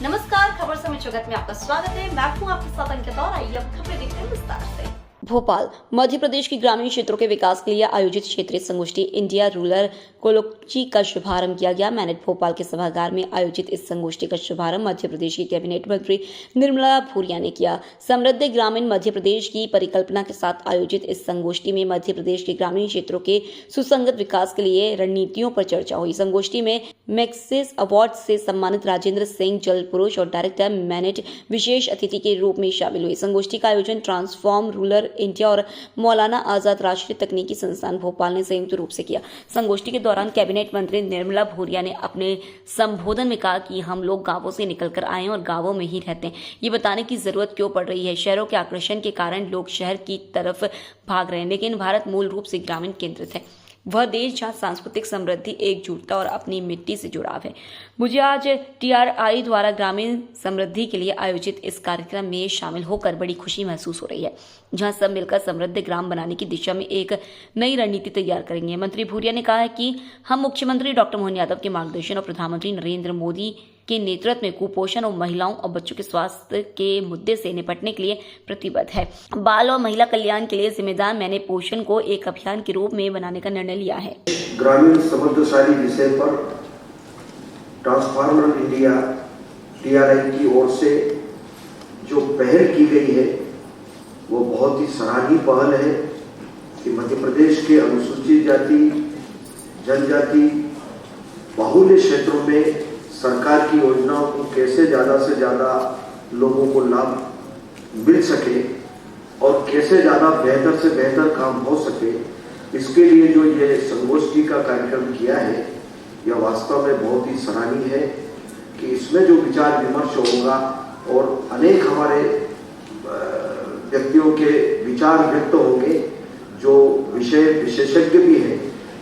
नमस्कार, खबर समय जगत में आपका स्वागत है। मैं हूं आपके साथ अंकिता और आइए अब खबरें देखते हैं विस्तार से। भोपाल मध्य प्रदेश की ग्रामीण क्षेत्रों के विकास के लिए आयोजित क्षेत्रीय संगोष्ठी इंडिया रूरल कोलोची का शुभारंभ किया गया। मैनेट भोपाल के सभागार में आयोजित इस संगोष्ठी का शुभारंभ मध्य प्रदेश की कैबिनेट मंत्री निर्मला भूरिया ने किया। समृद्ध ग्रामीण मध्य प्रदेश की परिकल्पना के साथ आयोजित इस संगोष्ठी में मध्य प्रदेश के ग्रामीण क्षेत्रों के सुसंगत विकास के लिए रणनीतियों पर चर्चा हुई। संगोष्ठी में मैक्सिस अवार्ड से सम्मानित राजेंद्र सिंह जल पुरुष और डायरेक्टर मैनेट विशेष अतिथि के रूप में शामिल हुए। संगोष्ठी का आयोजन ट्रांसफॉर्म रूरल इंडिया और मौलाना आजाद राष्ट्रीय तकनीकी संस्थान भोपाल ने संयुक्त रूप से किया। संगोष्ठी के दौरान कैबिनेट मंत्री निर्मला भूरिया ने अपने संबोधन में कहा कि हम लोग गांवों से निकलकर आए हैं और गांवों में ही रहते हैं। ये बताने की जरूरत क्यों पड़ रही है। शहरों के आकर्षण के कारण लोग शहर की तरफ भाग रहे हैं, लेकिन भारत मूल रूप से ग्रामीण केंद्रित है। वह देश जहाँ सांस्कृतिक समृद्धि, एकजुटता और अपनी मिट्टी से जुड़ाव है। मुझे आज TRI द्वारा ग्रामीण समृद्धि के लिए आयोजित इस कार्यक्रम में शामिल होकर बड़ी खुशी महसूस हो रही है, जहाँ सब मिलकर समृद्ध ग्राम बनाने की दिशा में एक नई रणनीति तैयार करेंगे। मंत्री भूरिया ने कहा है कि हम मुख्यमंत्री डॉक्टर मोहन यादव के मार्गदर्शन और प्रधानमंत्री नरेंद्र मोदी के नेतृत्व में कुपोषण और महिलाओं और बच्चों के स्वास्थ्य के मुद्दे से निपटने के लिए प्रतिबद्ध है। बाल और महिला कल्याण के लिए जिम्मेदार मैंने पोषण को एक अभियान के रूप में बनाने का निर्णय लिया है। ग्रामीण समृद्धशाली विषय पर ट्रांसफॉर्मर इंडिया TRI की ओर से जो पहल की गई है वो बहुत ही सराहनीय पहल है कि मध्य प्रदेश के अनुसूचित जाति, जनजाति बाहुल्य क्षेत्रों में सरकार की योजनाओं को कैसे ज़्यादा से ज़्यादा लोगों को लाभ मिल सके और कैसे ज़्यादा बेहतर से बेहतर काम हो सके, इसके लिए जो ये संगोष्ठी का कार्यक्रम किया है यह वास्तव में बहुत ही सराहनीय है कि इसमें जो विचार विमर्श होगा और अनेक हमारे व्यक्तियों के विचार व्यक्त होंगे जो विषय विशेषज्ञ भी हैं,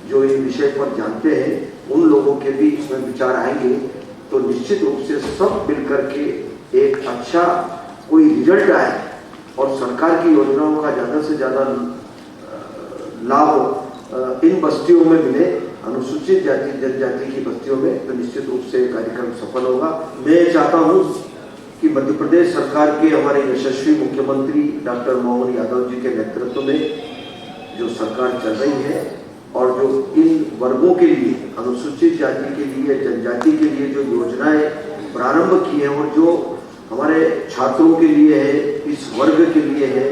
जो इन विषय पर जानते हैं, उन लोगों के भी इसमें विचार आएंगे तो निश्चित रूप से सब मिलकर के एक अच्छा कोई रिजल्ट आए और सरकार की योजनाओं का ज़्यादा से ज़्यादा लाभ इन बस्तियों में मिले, अनुसूचित जाति जनजाति की बस्तियों में, तो निश्चित रूप से कार्यक्रम सफल होगा। मैं चाहता हूँ कि मध्य प्रदेश सरकार के हमारे यशस्वी मुख्यमंत्री डॉक्टर मोहन यादव जी के नेतृत्व में जो सरकार चल रही है और जो इन वर्गों के लिए, अनुसूचित जाति के लिए, जनजाति के लिए जो योजनाएं प्रारंभ की हैं और जो हमारे छात्रों के लिए है, इस वर्ग के लिए है,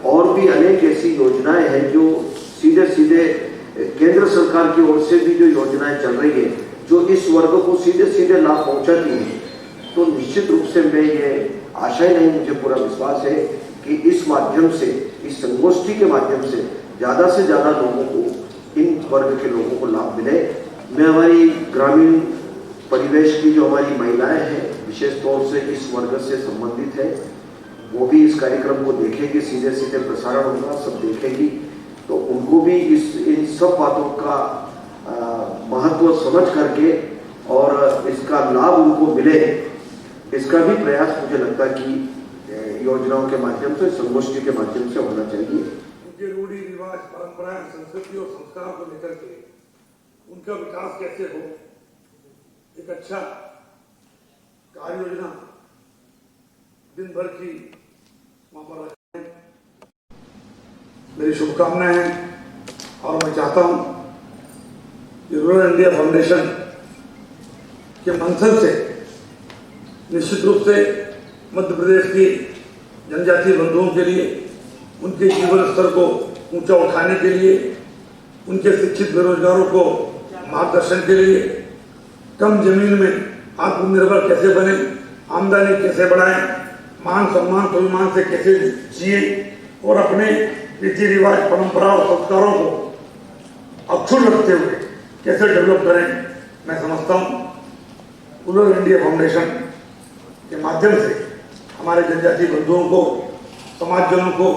और भी अनेक ऐसी योजनाएं हैं जो सीधे सीधे केंद्र सरकार की ओर से भी जो योजनाएं चल रही है जो इस वर्ग को सीधे सीधे लाभ पहुंचाती हैं, तो निश्चित रूप से मैं ये आशा ही नहीं, मुझे पूरा विश्वास है कि इस माध्यम से, इस संगोष्ठी के माध्यम से ज़्यादा से ज़्यादा लोगों को, इन वर्ग के लोगों को लाभ मिले। मैं हमारी ग्रामीण परिवेश की जो हमारी महिलाएं हैं, विशेष तौर से इस वर्ग से संबंधित है, वो भी इस कार्यक्रम को देखेंगे, सीधे सीधे प्रसारण होगा, सब देखेंगी, तो उनको भी इन सब बातों का महत्व समझ करके और इसका लाभ उनको मिले, इसका भी प्रयास मुझे लगता है कि योजनाओं के माध्यम से, संगोष्ठी के माध्यम से होना चाहिए। उनके रूढ़ी रिवाज, परंपराएं, संस्कृति और संस्कारों को लेकर के उनका विकास कैसे हो, एक अच्छा कार्य योजना दिन भर की वहां पर रखें। मेरी शुभकामनाएं हैं और मैं चाहता हूं कि रूरल इंडिया फाउंडेशन के मंथन से निश्चित रूप से मध्य प्रदेश की जनजातीय बंधुओं के लिए, उनके जीवन स्तर को ऊंचा उठाने के लिए, उनके शिक्षित बेरोजगारों को मार्गदर्शन के लिए, कम जमीन में आत्मनिर्भर कैसे बने, आमदनी कैसे बढ़ाएं, मान सम्मान स्वाभिमान से कैसे जिए और अपने रीति रिवाज, परंपरा और संस्कारों को अक्षुण्ण रखते हुए कैसे डेवलप करें। मैं समझता हूँ रूरल इंडिया फाउंडेशन के माध्यम से हमारे जनजातीय बंधुओं को, समाजजनों को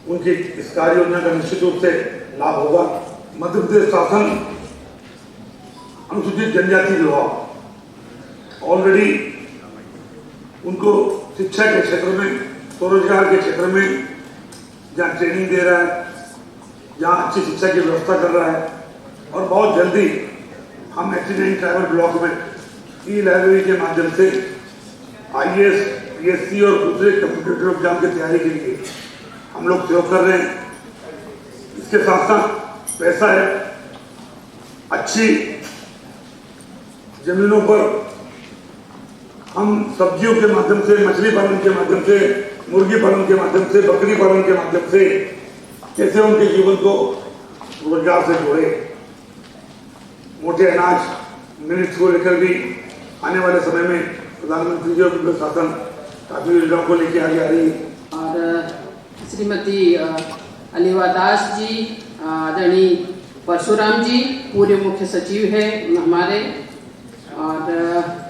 उनकी इस कार्य योजना का निश्चित रूप से लाभ होगा। मध्य प्रदेश शासन अनुसूचित जनजाति विभाग ऑलरेडी उनको शिक्षा के क्षेत्र में, स्वरोजगार के क्षेत्र में जहाँ ट्रेनिंग दे रहा है, जहाँ अच्छी शिक्षा की व्यवस्था कर रहा है, और बहुत जल्दी हम 89 ट्राइबल ब्लॉक में ई-लाइब्रेरी के माध्यम से IAS, PSC और दूसरे कॉम्पिटिटिव एग्जाम की तैयारी के लिए हम लोग सहयोग कर रहे हैं। इसके साथ साथ पैसा है, अच्छी जमीनों पर हम सब्जियों के माध्यम से, मछली पालन के माध्यम से, मुर्गी पालन के माध्यम से, बकरी पालन के माध्यम से कैसे उनके जीवन को रोजगार से जोड़े। मोटे अनाज मिलेट्स को लेकर भी आने वाले समय में प्रधानमंत्री जी और उनके शासन काफी योजनाओं को लेकर आगे आ रही है। और श्रीमती अलीवा दास जी, आदरणीय परशुराम जी पूर्व मुख्य सचिव है हमारे, और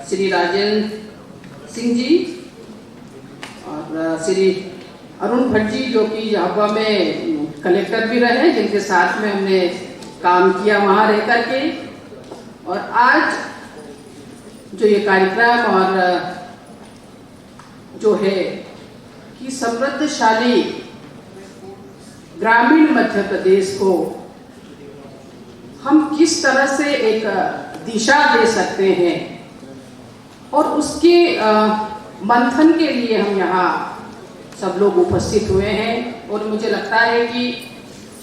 श्री राजेंद्र सिंह जी और श्री अरुण भट्ट जी जो कि झाबुआ में कलेक्टर भी रहे, जिनके साथ में हमने काम किया वहाँ रह करके। और आज जो ये कार्यक्रम और जो है कि समृद्धशाली ग्रामीण मध्य प्रदेश को हम किस तरह से एक दिशा दे सकते हैं, और उसके मंथन के लिए हम यहाँ सब लोग उपस्थित हुए हैं। और मुझे लगता है कि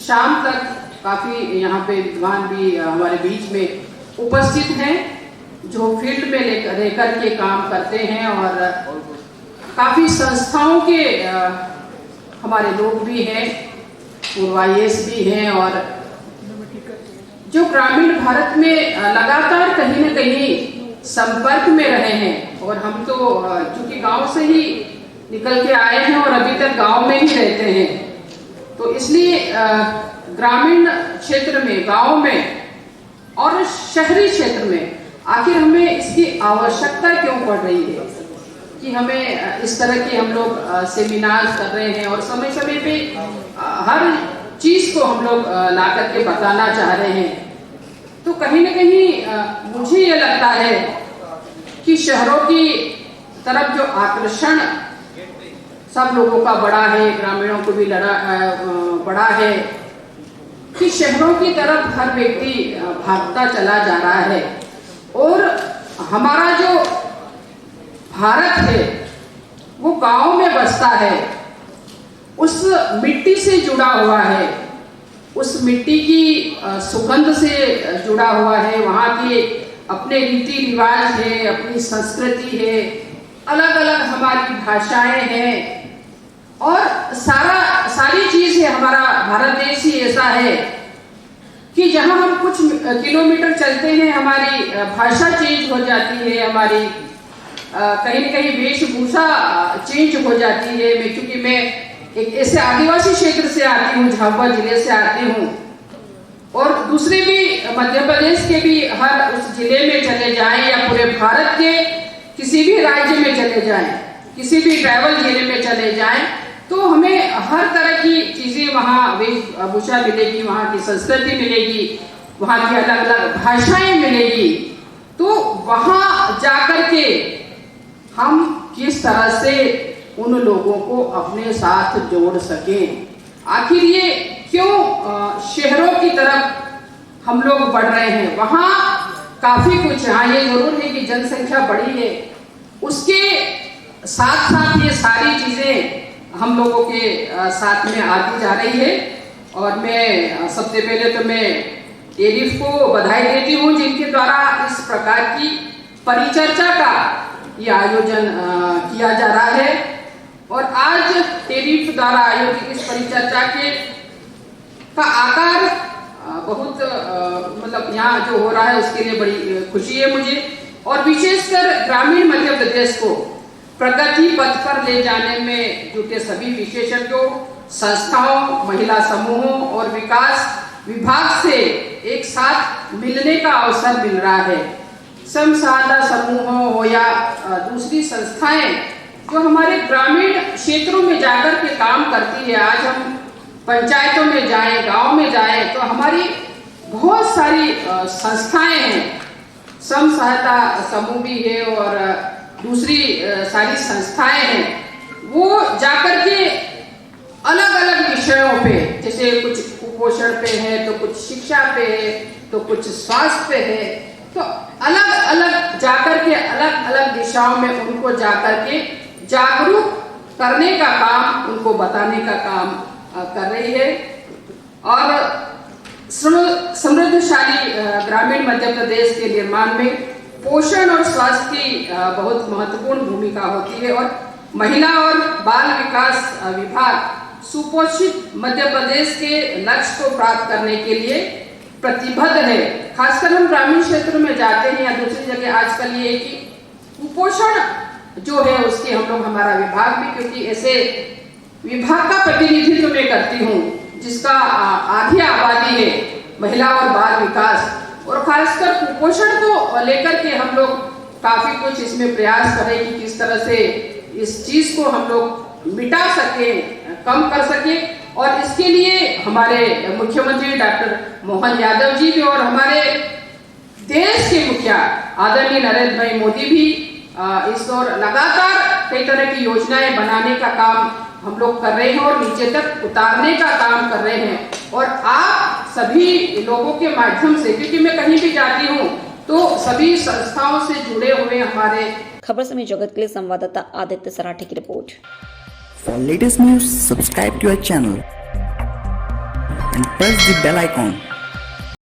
शाम तक काफ़ी यहाँ पे विद्वान भी हमारे बीच में उपस्थित हैं जो फील्ड में रह कर के काम करते हैं, और काफ़ी संस्थाओं के हमारे लोग भी हैं, पूर्व IAS भी हैं, और जो ग्रामीण भारत में लगातार कहीं न कहीं संपर्क में रहे हैं। और हम तो चूंकि गांव से ही निकल के आए हैं और अभी तक गांव में ही रहते हैं, तो इसलिए ग्रामीण क्षेत्र में, गांव में और शहरी क्षेत्र में आखिर हमें इसकी आवश्यकता क्यों पड़ रही है कि हमें इस तरह के हम लोग सेमिनार कर रहे हैं, और समय समय पे हर चीज को हम लोग ला करके बताना चाह रहे हैं। तो कहीं न कहीं मुझे ये लगता है कि शहरों की तरफ जो आकर्षण सब लोगों का बड़ा है, ग्रामीणों को भी बड़ा है, कि शहरों की तरफ हर व्यक्ति भागता चला जा रहा है। और हमारा जो भारत है वो गांव में बसता है, उस मिट्टी से जुड़ा हुआ है, उस मिट्टी की सुगंध से जुड़ा हुआ है, वहाँ के अपने रीति रिवाज है, अपनी संस्कृति है, अलग अलग हमारी भाषाएं हैं, और सारी चीज है। हमारा भारत देश ही ऐसा है कि जहाँ हम कुछ किलोमीटर चलते हैं हमारी भाषा चेंज हो जाती है, हमारी कहीं न कहीं वेशभूषा चेंज हो जाती है। क्योंकि मैं एक ऐसे आदिवासी क्षेत्र से आती हूँ, झाबुआ जिले से आती हूँ, और दूसरे भी मध्य प्रदेश के भी हर उस जिले में चले जाएं या पूरे भारत के किसी भी राज्य में चले जाएं, किसी भी ट्राइबल जिले में चले जाएं, तो हमें हर तरह की चीजें वहाँ वेशभूषा मिलेगी, वहाँ की संस्कृति मिलेगी, वहाँ की अलग अलग भाषाएं मिलेगी। तो वहाँ जाकर के हम किस तरह से उन लोगों को अपने साथ जोड़ सकें। आखिर ये क्यों शहरों की तरफ हम लोग बढ़ रहे हैं? वहाँ काफी कुछ, हाँ ये जरूर है कि जनसंख्या बढ़ी है, उसके साथ साथ ये सारी चीजें हम लोगों के साथ में आती जा रही है। और मैं सबसे पहले तो मैं एरिफ को बधाई देती हूँ जिनके द्वारा इस प्रकार की परिचर्चा का ये आयोजन किया जा रहा है। और आज टेरिफ द्वारा आयोजित इस परिचर्चा का आकार बहुत मतलब यहाँ जो हो रहा है उसके लिए बड़ी खुशी है मुझे। और विशेषकर ग्रामीण मध्य प्रदेश को प्रगति पथ पर ले जाने में जुटे सभी विशेषज्ञों, संस्थाओं, महिला समूहों और विकास विभाग से एक साथ मिलने का अवसर मिल रहा है। स्वयं सहायता समूहों हो या दूसरी संस्थाएं जो हमारे ग्रामीण क्षेत्रों में जाकर के काम करती है। आज हम पंचायतों में जाएं, गांव में जाएं, तो हमारी बहुत सारी संस्थाएं हैं, स्वयं सहायता समूह भी है और दूसरी सारी संस्थाएं हैं। वो जाकर के अलग अलग विषयों पे, जैसे कुछ कुपोषण पे है, तो कुछ शिक्षा पे है, तो कुछ स्वास्थ्य पे है, तो अलग अलग जाकर के अलग अलग दिशाओं में उनको जाकर के जागरूक करने का काम, उनको बताने का काम कर रही है। और समृद्धशाली ग्रामीण मध्य प्रदेश के निर्माण में पोषण और स्वास्थ्य की बहुत महत्वपूर्ण भूमिका होती है। और महिला और बाल विकास विभाग सुपोषित मध्य प्रदेश के लक्ष्य को प्राप्त करने के लिए प्रतिबद्ध है। खासकर हम ग्रामीण क्षेत्रों में जाते हैं या दूसरी जगह, आजकल ये है कि कुपोषण जो है उसके हम लोग, हमारा विभाग भी, क्योंकि ऐसे विभाग का प्रतिनिधित्व मैं करती हूँ जिसका आधी आबादी है महिला और बाल विकास, और खासकर कुपोषण को लेकर के हम लोग काफी कुछ इसमें प्रयास करें कि किस तरह से इस चीज को हम लोग मिटा सके, कम कर सके। और इसके लिए हमारे मुख्यमंत्री डॉक्टर मोहन यादव जी भी और हमारे देश के मुखिया आदरणीय नरेंद्र भाई मोदी भी इस ओर लगातार कई तरह की योजनाएं बनाने का काम हम लोग कर रहे हैं और नीचे तक उतारने का काम कर रहे हैं। और आप सभी लोगों के माध्यम से, क्योंकि मैं कहीं भी जाती हूँ तो सभी संस्थाओं से जुड़े हुए हमारे खबर समय जगत के लिए संवाददाता आदित्य सराठे की report. For latest news, subscribe to our channel and press the bell icon